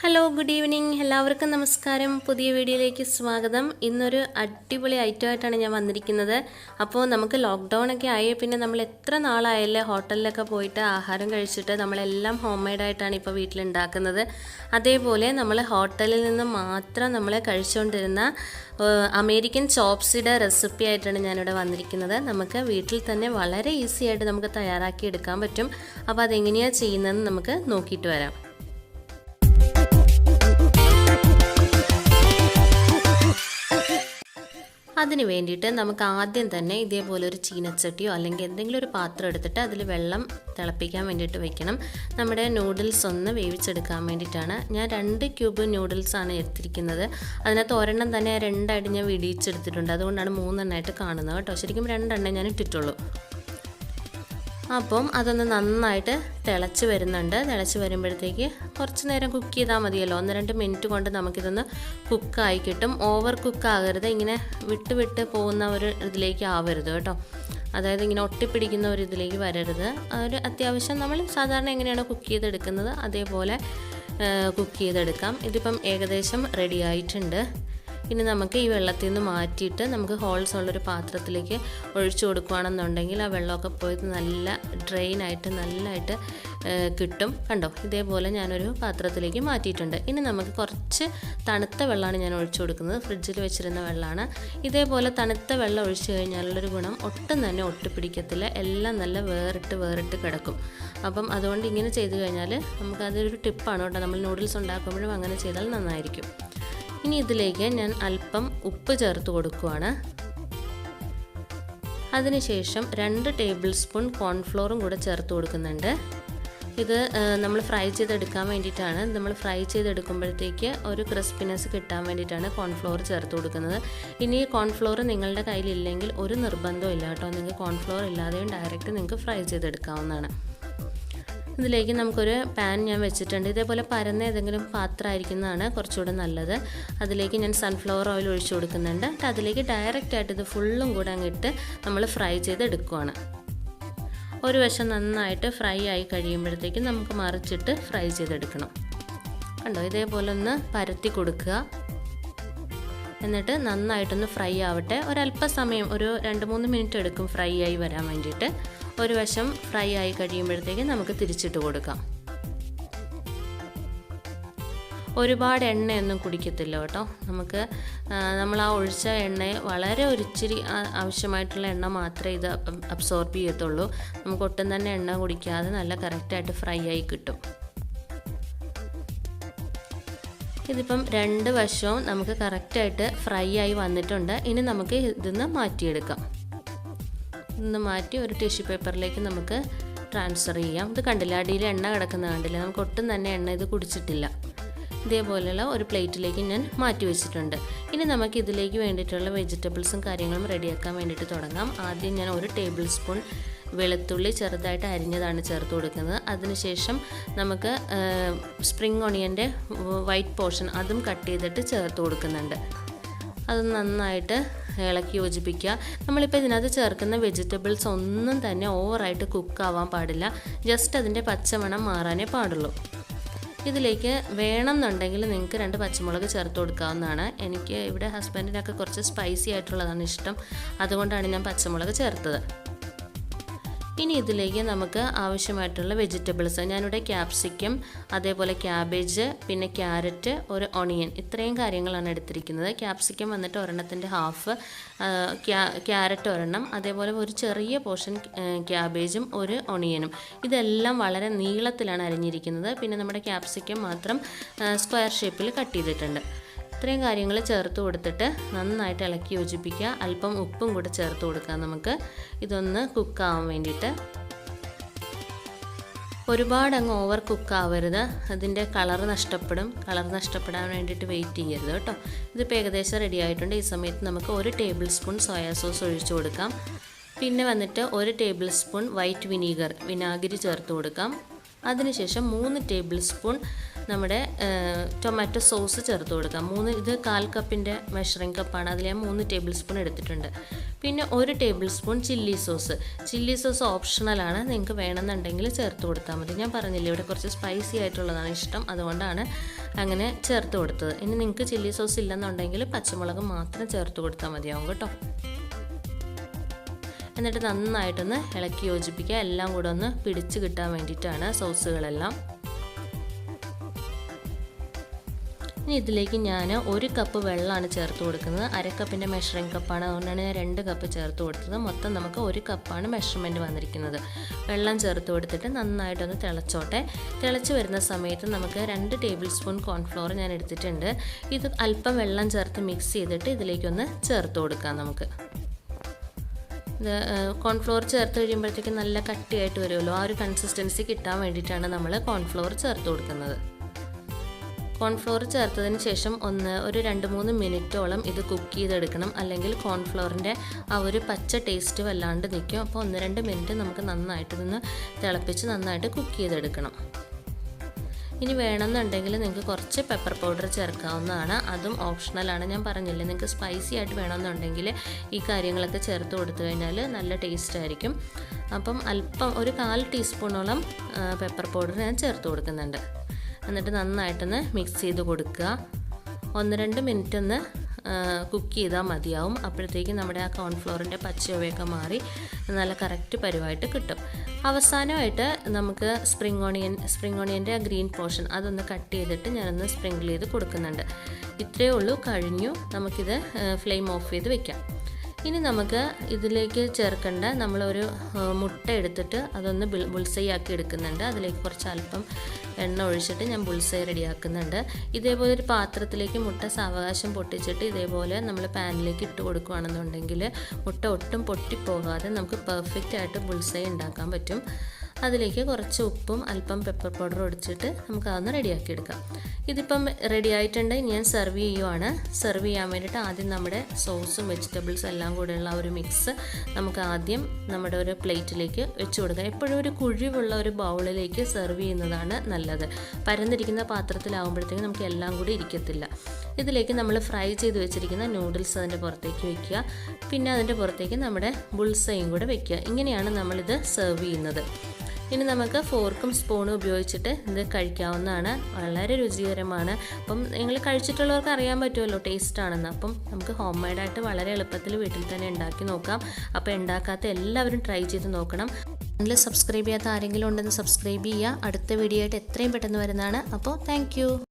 Hello good evening എല്ലാവർക്കും നമസ്കാരം. പുതിയ വീഡിയോയിലേക്ക് സ്വാഗതം. ഇന്നൊരു അടിപൊളി ഐറ്റമായിട്ടാണ് ഞാൻ വന്നിരിക്കുന്നത്. അപ്പോൾ നമുക്ക് ലോക്ക്ഡൗൺ ഒക്കെ ആയ പിന്നെ നമ്മൾ എത്ര നാളായല്ലേ ഹോട്ടലിലൊക്കെ പോയിട്ട് ആഹാരം കഴിച്ചിട്ട് നമ്മളെല്ലാം ഹോം മെയ്ഡായിട്ടാണ് ഇപ്പോൾ വീട്ടിലുണ്ടാക്കുന്നത്. അതേപോലെ നമ്മൾ ഹോട്ടലിൽ നിന്ന് മാത്രം നമ്മൾ കഴിച്ചുകൊണ്ടിരുന്ന അമേരിക്കൻ ചോപ്സിയുടെ റെസിപ്പി ആയിട്ടാണ് ഞാനിവിടെ വന്നിരിക്കുന്നത്. നമുക്ക് വീട്ടിൽ തന്നെ വളരെ ഈസി ആയിട്ട് നമുക്ക് തയ്യാറാക്കി എടുക്കാൻ പറ്റും. അപ്പോൾ അതെങ്ങനെയാണ് ചെയ്യുന്നതെന്ന് നമുക്ക് നോക്കിയിട്ട് വരാം. അതിന് വേണ്ടിയിട്ട് നമുക്ക് ആദ്യം തന്നെ ഇതേപോലെ ഒരു ചീനച്ചട്ടിയോ അല്ലെങ്കിൽ എന്തെങ്കിലും ഒരു പാത്രം എടുത്തിട്ട് അതിൽ വെള്ളം തിളപ്പിക്കാൻ വേണ്ടിയിട്ട് വെക്കണം. നമ്മുടെ നൂഡിൽസ് ഒന്ന് വേവിച്ചെടുക്കാൻ വേണ്ടിയിട്ടാണ്. ഞാൻ 2 ക്യൂബ് നൂഡിൽസാണ് എടുത്തിരിക്കുന്നത്. അതിനകത്ത് ഒരെണ്ണം തന്നെ 2ആയിട്ട് ഞാൻ വിടിയിച്ചെടുത്തിട്ടുണ്ട്. അതുകൊണ്ടാണ് 3 എണ്ണമായിട്ട് കാണുന്നത് കേട്ടോ. ശരിക്കും 2 എണ്ണം ഞാൻ ഇട്ടിട്ടുള്ളൂ. അപ്പം അതൊന്ന് നന്നായിട്ട് തിളച്ച് വരുന്നുണ്ട്. തിളച്ച് വരുമ്പോഴത്തേക്ക് കുറച്ച് നേരം കുക്ക് ചെയ്താൽ മതിയല്ലോ. 1-2 മിനിറ്റ് കൊണ്ട് നമുക്കിതൊന്ന് കുക്കായി കിട്ടും. ഓവർ കുക്കാകരുത്, ഇങ്ങനെ വിട്ട് പോകുന്ന ഒരു ഇതിലേക്ക് ആവരുത് കേട്ടോ. അതായത് ഇങ്ങനെ ഒട്ടിപ്പിടിക്കുന്ന ഒരു ഇതിലേക്ക് വരരുത്. ഒരു അത്യാവശ്യം നമ്മൾ സാധാരണ എങ്ങനെയാണ് കുക്ക് ചെയ്തെടുക്കുന്നത് അതേപോലെ കുക്ക് ചെയ്തെടുക്കാം. ഇതിപ്പം ഏകദേശം റെഡി ആയിട്ടുണ്ട്. ഇനി നമുക്ക് ഈ വെള്ളത്തിൽ നിന്ന് മാറ്റിയിട്ട് നമുക്ക് ഹോൾസ് ഉള്ളൊരു പാത്രത്തിലേക്ക് ഒഴിച്ചു കൊടുക്കുകയാണെന്നുണ്ടെങ്കിൽ ആ വെള്ളമൊക്കെ പോയി നല്ല ഡ്രെയിനായിട്ട് നല്ലതായിട്ട് കിട്ടും. കണ്ടോ, ഇതേപോലെ ഞാനൊരു പാത്രത്തിലേക്ക് മാറ്റിയിട്ടുണ്ട്. ഇനി നമുക്ക് കുറച്ച് തണുത്ത വെള്ളമാണ് ഞാൻ ഒഴിച്ചു കൊടുക്കുന്നത്. ഫ്രിഡ്ജിൽ വെച്ചിരുന്ന വെള്ളമാണ്. ഇതേപോലെ തണുത്ത വെള്ളം ഒഴിച്ചു കഴിഞ്ഞാലുള്ളൊരു ഗുണം ഒട്ടും തന്നെ ഒട്ടിപ്പിടിക്കത്തില്ല. എല്ലാം നല്ല വേറിട്ട് കിടക്കും. അപ്പം അതുകൊണ്ട് ഇങ്ങനെ ചെയ്ത് കഴിഞ്ഞാൽ നമുക്കതൊരു ടിപ്പാണ് കേട്ടോ. നമ്മൾ നൂഡിൽസ് ഉണ്ടാക്കുമ്പോഴും അങ്ങനെ ചെയ്താൽ നന്നായിരിക്കും. ഇനി ഇതിലേക്ക് ഞാൻ അല്പം ഉപ്പ് ചേർത്ത് കൊടുക്കുകയാണ്. അതിനുശേഷം 2 ടേബിൾ സ്പൂൺ കോൺഫ്ലോറും കൂടെ ചേർത്ത് കൊടുക്കുന്നുണ്ട്. ഇത് നമ്മൾ ഫ്രൈ ചെയ്തെടുക്കാൻ വേണ്ടിയിട്ടാണ്. നമ്മൾ ഫ്രൈ ചെയ്തെടുക്കുമ്പോഴത്തേക്ക് ഒരു ക്രിസ്പിനെസ് കിട്ടാൻ വേണ്ടിയിട്ടാണ് കോൺഫ്ലോർ ചേർത്ത് കൊടുക്കുന്നത്. ഇനി കോൺഫ്ലോർ നിങ്ങളുടെ കയ്യിലില്ലെങ്കിൽ ഒരു നിർബന്ധവും ഇല്ല കേട്ടോ. നിങ്ങൾക്ക് കോൺഫ്ലോർ ഇല്ലാതെയും ഡയറക്റ്റ് നിങ്ങൾക്ക് ഫ്രൈ ചെയ്തെടുക്കാവുന്നതാണ്. ഇതിലേക്ക് നമുക്കൊരു പാൻ ഞാൻ വെച്ചിട്ടുണ്ട്. ഇതേപോലെ പരന്ന ഏതെങ്കിലും പാത്രമായിരിക്കുന്നതാണ് കുറച്ചുകൂടെ നല്ലത്. അതിലേക്ക് ഞാൻ സൺഫ്ലവർ ഓയിൽ ഒഴിച്ചു കൊടുക്കുന്നുണ്ട്. അതിലേക്ക് ഡയറക്റ്റായിട്ട് ഇത് ഫുള്ളും കൂടെ അങ്ങിട്ട് നമ്മൾ ഫ്രൈ ചെയ്തെടുക്കുകയാണ്. ഒരു വശം നന്നായിട്ട് ഫ്രൈ ആയി കഴിയുമ്പോഴത്തേക്കും നമുക്ക് മറിച്ചിട്ട് ഫ്രൈ ചെയ്തെടുക്കണം. കണ്ടോ, ഇതേപോലെ ഒന്ന് പരത്തി കൊടുക്കുക. എന്നിട്ട് നന്നായിട്ടൊന്ന് ഫ്രൈ ആവട്ടെ. ഒരല്പസമയം ഒരു 2-3 മിനിറ്റ് എടുക്കും ഫ്രൈ ആയി വരാൻ വേണ്ടിയിട്ട്. ഒരു വശം ഫ്രൈ ആയി കഴിയുമ്പോഴത്തേക്ക് നമുക്ക് തിരിച്ചിട്ട് കൊടുക്കാം. ഒരുപാട് എണ്ണയൊന്നും കുടിക്കത്തില്ല കേട്ടോ. നമ്മൾ ആ ഒഴിച്ച എണ്ണയെ വളരെ ഒരിച്ചിരി ആവശ്യമായിട്ടുള്ള എണ്ണ മാത്രമേ ഇത് അബ്സോർബ് ചെയ്യത്തുള്ളൂ. നമുക്ക് ഒട്ടും തന്നെ എണ്ണ കുടിക്കാതെ നല്ല കറക്റ്റായിട്ട് ഫ്രൈ ആയി കിട്ടും. ഇതിപ്പം 2 വശവും നമുക്ക് കറക്റ്റായിട്ട് ഫ്രൈ ആയി വന്നിട്ടുണ്ട്. ഇനി നമുക്ക് ഇതിന്ന് മാറ്റിയെടുക്കാം. ഇന്ന് മാറ്റി ഒരു ടിഷ്യൂ പേപ്പറിലേക്ക് നമുക്ക് ട്രാൻസ്ഫർ ചെയ്യാം. ഇത് കണ്ടില്ല, അടിയിൽ എണ്ണ കിടക്കുന്ന കണ്ടില്ല. നമുക്ക് ഒട്ടും തന്നെ എണ്ണ ഇത് കുടിച്ചിട്ടില്ല. ഇതേപോലെയുള്ള ഒരു പ്ലേറ്റിലേക്ക് ഞാൻ മാറ്റി വെച്ചിട്ടുണ്ട്. ഇനി നമുക്ക് ഇതിലേക്ക് വേണ്ടിയിട്ടുള്ള വെജിറ്റബിൾസും കാര്യങ്ങളും റെഡിയാക്കാൻ വേണ്ടിയിട്ട് തുടങ്ങാം. ആദ്യം ഞാൻ 1 ടേബിൾ സ്പൂൺ വെളുത്തുള്ളി ചെറുതായിട്ട് അരിഞ്ഞതാണ് ചേർത്ത് കൊടുക്കുന്നത്. അതിനുശേഷം നമുക്ക് സ്പ്രിംഗ് ഓണിയൻ്റെ വൈറ്റ് പോർഷൻ അതും കട്ട് ചെയ്തിട്ട് ചേർത്ത് കൊടുക്കുന്നുണ്ട്. അത് നന്നായിട്ട് ഇളക്കി യോജിപ്പിക്കുക. നമ്മളിപ്പോൾ ഇതിനകത്ത് ചേർക്കുന്ന വെജിറ്റബിൾസ് ഒന്നും തന്നെ ഓവറായിട്ട് കുക്കാവാൻ പാടില്ല. ജസ്റ്റ് അതിൻ്റെ പച്ചമണം മാറാനേ പാടുള്ളൂ. ഇതിലേക്ക് വേണമെന്നുണ്ടെങ്കിൽ നിങ്ങൾക്ക് 2 പച്ചമുളക് ചേർത്ത് കൊടുക്കാവുന്നതാണ്. എനിക്ക് ഇവിടെ ഹസ്ബൻഡിനൊക്കെ കുറച്ച് സ്പൈസി ആയിട്ടുള്ളതാണ് ഇഷ്ടം. അതുകൊണ്ടാണ് ഞാൻ പച്ചമുളക് ചേർത്തത്. ഇനി ഇതിലേക്ക് നമുക്ക് ആവശ്യമായിട്ടുള്ള വെജിറ്റബിൾസ്, ഞാനിവിടെ ക്യാപ്സിക്കം, അതേപോലെ ക്യാബേജ്, പിന്നെ ക്യാരറ്റ്, ഒരു ഒണിയൻ, ഇത്രയും കാര്യങ്ങളാണ് എടുത്തിരിക്കുന്നത്. ക്യാപ്സിക്കം വന്നിട്ട് ഒരെണ്ണത്തിൻ്റെ ഹാഫ്, ക്യാരറ്റ് ഒരെണ്ണം, അതേപോലെ ഒരു ചെറിയ പോർഷൻ ക്യാബേജും ഒരു ഒണിയനും. ഇതെല്ലാം വളരെ നീളത്തിലാണ് അരിഞ്ഞിരിക്കുന്നത്. പിന്നെ നമ്മുടെ ക്യാപ്സിക്കം മാത്രം സ്ക്വയർ ഷേപ്പിൽ കട്ട് ചെയ്തിട്ടുണ്ട്. ഇത്രയും കാര്യങ്ങൾ ചേർത്ത് കൊടുത്തിട്ട് നന്നായിട്ട് ഇളക്കി യോജിപ്പിക്കുക. അല്പം ഉപ്പും കൂടെ ചേർത്ത് കൊടുക്കാം നമുക്ക് ഇതൊന്ന് കുക്കാവാൻ വേണ്ടിയിട്ട്. ഒരുപാട് അങ്ങ് ഓവർ കുക്കാവരുത്, അതിൻ്റെ കളർ നഷ്ടപ്പെടും. കളർ നഷ്ടപ്പെടാൻ വേണ്ടിയിട്ട് വെയിറ്റ് ചെയ്യരുത് കേട്ടോ. ഇതിപ്പോൾ ഏകദേശം റെഡി ആയിട്ടുണ്ട്. ഈ സമയത്ത് നമുക്ക് 1 ടേബിൾ സ്പൂൺ സോയാ സോസ് ഒഴിച്ചു കൊടുക്കാം. പിന്നെ വന്നിട്ട് 1 ടേബിൾ സ്പൂൺ വൈറ്റ് വിനാഗിരി ചേർത്ത് കൊടുക്കാം. അതിനുശേഷം 3 ടേബിൾ സ്പൂൺ നമ്മുടെ ടൊമാറ്റോ സോസ് ചേർത്ത് കൊടുക്കാം. ഇത് 1/4 കപ്പിൻ്റെ മെഷറിംഗ് കപ്പാണ്. അതിൽ ഞാൻ 3 ടേബിൾ സ്പൂൺ എടുത്തിട്ടുണ്ട്. പിന്നെ 1 ടേബിൾ സ്പൂൺ ചില്ലി സോസ് ഓപ്ഷണലാണ്, നിങ്ങൾക്ക് വേണമെന്നുണ്ടെങ്കിൽ ചേർത്ത് കൊടുത്താൽ മതി. ഞാൻ പറഞ്ഞില്ലേ ഇവിടെ കുറച്ച് സ്പൈസി ആയിട്ടുള്ളതാണ് ഇഷ്ടം, അതുകൊണ്ടാണ് അങ്ങനെ ചേർത്ത് കൊടുത്തത്. ഇനി നിങ്ങൾക്ക് ചില്ലി സോസ് ഇല്ലെന്നുണ്ടെങ്കിൽ പച്ചമുളക് മാത്രം ചേർത്ത് കൊടുത്താൽ മതിയാവും കേട്ടോ. എന്നിട്ട് നന്നായിട്ടൊന്ന് ഇളക്കി യോജിപ്പിക്കുക. എല്ലാം കൂടെ ഒന്ന് പിടിച്ച് കിട്ടാൻ വേണ്ടിയിട്ടാണ് സോസുകളെല്ലാം. ഇനി ഇതിലേക്ക് ഞാൻ 1 കപ്പ് വെള്ളമാണ് ചേർത്ത് കൊടുക്കുന്നത്. 1/2 കപ്പിൻ്റെ മെഷറിംഗ് കപ്പാണ്, അതുകൊണ്ടാണ് ഞാൻ 2 കപ്പ് ചേർത്ത് കൊടുത്തത്. മൊത്തം നമുക്ക് 1 കപ്പാണ് മെഷർമെൻറ്റ് വന്നിരിക്കുന്നത്. വെള്ളം ചേർത്ത് കൊടുത്തിട്ട് നന്നായിട്ടൊന്ന് തിളച്ചോട്ടെ. തിളച്ച് വരുന്ന സമയത്ത് നമുക്ക് 2 ടേബിൾ സ്പൂൺ കോൺഫ്ലോർ ഞാൻ എടുത്തിട്ടുണ്ട്. ഇത് അല്പം വെള്ളം ചേർത്ത് മിക്സ് ചെയ്തിട്ട് ഇതിലേക്കൊന്ന് ചേർത്ത് കൊടുക്കാം. നമുക്ക് ഇത് കോൺഫ്ലോർ ചേർത്ത് കഴിയുമ്പോഴത്തേക്ക് നല്ല കട്ടിയായിട്ട് വരുമല്ലോ, ആ ഒരു കൺസിസ്റ്റൻസി കിട്ടാൻ വേണ്ടിയിട്ടാണ് നമ്മൾ കോൺഫ്ലോർ ചേർത്ത് കൊടുക്കുന്നത്. കോൺഫ്ലോർ ചേർത്തതിന് ശേഷം ഒരു 2-3 മിനിറ്റോളം ഇത് കുക്ക് ചെയ്തെടുക്കണം, അല്ലെങ്കിൽ കോൺഫ്ലോറിൻ്റെ ആ ഒരു പച്ച ടേസ്റ്റ് വല്ലാണ്ട് നിൽക്കും. അപ്പോൾ 1-2 മിനിറ്റ് നമുക്ക് നന്നായിട്ട് നിന്ന് തിളപ്പിച്ച് നന്നായിട്ട് കുക്ക് ചെയ്തെടുക്കണം. ഇനി വേണമെന്നുണ്ടെങ്കിൽ നിങ്ങൾക്ക് കുറച്ച് പെപ്പർ പൗഡർ ചേർക്കാവുന്നതാണ്, അതും ഓപ്ഷണലാണ്. ഞാൻ പറഞ്ഞില്ലേ, നിങ്ങൾക്ക് സ്പൈസി ആയിട്ട് വേണമെന്നുണ്ടെങ്കിൽ ഈ കാര്യങ്ങളൊക്കെ ചേർത്ത് കൊടുത്തു കഴിഞ്ഞാൽ നല്ല ടേസ്റ്റ് ആയിരിക്കും. അപ്പം അല്പം ഒരു 1/4 ടീസ്പൂണോളം പെപ്പർ പൗഡർ ഞാൻ ചേർത്ത് കൊടുക്കുന്നുണ്ട്. എന്നിട്ട് നന്നായിട്ടൊന്ന് മിക്സ് ചെയ്ത് കൊടുക്കുക. 1-2 മിനിറ്റ് ഒന്ന് കുക്ക് ചെയ്താൽ മതിയാവും. അപ്പോഴത്തേക്ക് നമ്മുടെ ആ കോൺഫ്ലോറിൻ്റെ പച്ചയൊക്കെ മാറി നല്ല കറക്റ്റ് പരുവായിട്ട് കിട്ടും. അവസാനമായിട്ട് നമുക്ക് സ്പ്രിംഗ് ഓണിയൻ്റെ ആ ഗ്രീൻ പോർഷൻ അതൊന്ന് കട്ട് ചെയ്തിട്ട് ഞാനൊന്ന് സ്പ്രിങ്കിൾ ചെയ്ത് കൊടുക്കുന്നുണ്ട്. ഇത്രയേ ഉള്ളൂ, കഴിഞ്ഞു. നമുക്കിത് ഫ്ലെയിം ഓഫ് ചെയ്ത് വെക്കാം. ഇനി നമുക്ക് ഇതിലേക്ക് ചേർക്കേണ്ട നമ്മളൊരു മുട്ട എടുത്തിട്ട് അതൊന്ന് ബുൾസൈ ആക്കി എടുക്കുന്നുണ്ട്. അതിലേക്ക് കുറച്ച് അല്പം എണ്ണ ഒഴിച്ചിട്ട് ഞാൻ ബുൾസൈ റെഡിയാക്കുന്നുണ്ട്. ഇതേപോലെ ഒരു പാത്രത്തിലേക്ക് മുട്ട സാവകാശം പൊട്ടിച്ചിട്ട് ഇതേപോലെ നമ്മൾ പാനിലേക്ക് ഇട്ട് കൊടുക്കുകയാണെന്നുണ്ടെങ്കിൽ മുട്ട ഒട്ടും പൊട്ടിപ്പോകാതെ നമുക്ക് പെർഫെക്റ്റ് ആയിട്ട് ബുൾസൈ ഉണ്ടാക്കാൻ പറ്റും. അതിലേക്ക് കുറച്ച് ഉപ്പും അല്പം പെപ്പർ പൗഡർ ഒടിച്ചിട്ട് നമുക്ക് അതൊന്ന് റെഡിയാക്കി എടുക്കാം. ഇതിപ്പം റെഡി ആയിട്ടുണ്ട്. ഞാൻ സെർവ് ചെയ്യുവാണ്. സെർവ് ചെയ്യാൻ വേണ്ടിയിട്ട് ആദ്യം നമ്മുടെ സോസും വെജിറ്റബിൾസും എല്ലാം കൂടെയുള്ള ഒരു മിക്സ് നമുക്ക് ആദ്യം നമ്മുടെ ഒരു പ്ലേറ്റിലേക്ക് വെച്ച് കൊടുക്കാം. എപ്പോഴും ഒരു കുഴിവുള്ള ഒരു ബൗളിലേക്ക് സെർവ് ചെയ്യുന്നതാണ് നല്ലത്. പരന്നിരിക്കുന്ന പാത്രത്തിലാവുമ്പോഴത്തേക്കും നമുക്ക് എല്ലാം കൂടി ഇരിക്കത്തില്ല. ഇതിലേക്ക് നമ്മൾ ഫ്രൈ ചെയ്ത് വെച്ചിരിക്കുന്ന നൂഡിൽസ് അതിൻ്റെ പുറത്തേക്ക് വയ്ക്കുക. പിന്നെ അതിൻ്റെ പുറത്തേക്ക് നമ്മുടെ ബുൾസൈയും കൂടെ വയ്ക്കുക. ഇങ്ങനെയാണ് നമ്മളിത് സെർവ് ചെയ്യുന്നത്. ഇനി നമുക്ക് ഫോർക്കും സ്പൂണും ഉപയോഗിച്ചിട്ട് ഇത് കഴിക്കാവുന്നതാണ്. വളരെ രുചികരമാണ്. അപ്പം നിങ്ങൾ കഴിച്ചിട്ടുള്ളവർക്ക് അറിയാൻ പറ്റുമല്ലോ ടേസ്റ്റ് ആണെന്ന്. അപ്പം നമുക്ക് ഹോം മെയ്ഡായിട്ട് വളരെ എളുപ്പത്തിൽ വീട്ടിൽ തന്നെ ഉണ്ടാക്കി നോക്കാം. അപ്പോൾ ഉണ്ടാക്കാത്ത എല്ലാവരും ട്രൈ ചെയ്ത് നോക്കണം. ചാനൽ സബ്സ്ക്രൈബ് ചെയ്യാത്ത ആരെങ്കിലും ഉണ്ടെന്ന് സബ്സ്ക്രൈബ് ചെയ്യുക. അടുത്ത വീഡിയോ ആയിട്ട് എത്രയും പെട്ടെന്ന് വരുന്നതാണ്. അപ്പോൾ താങ്ക്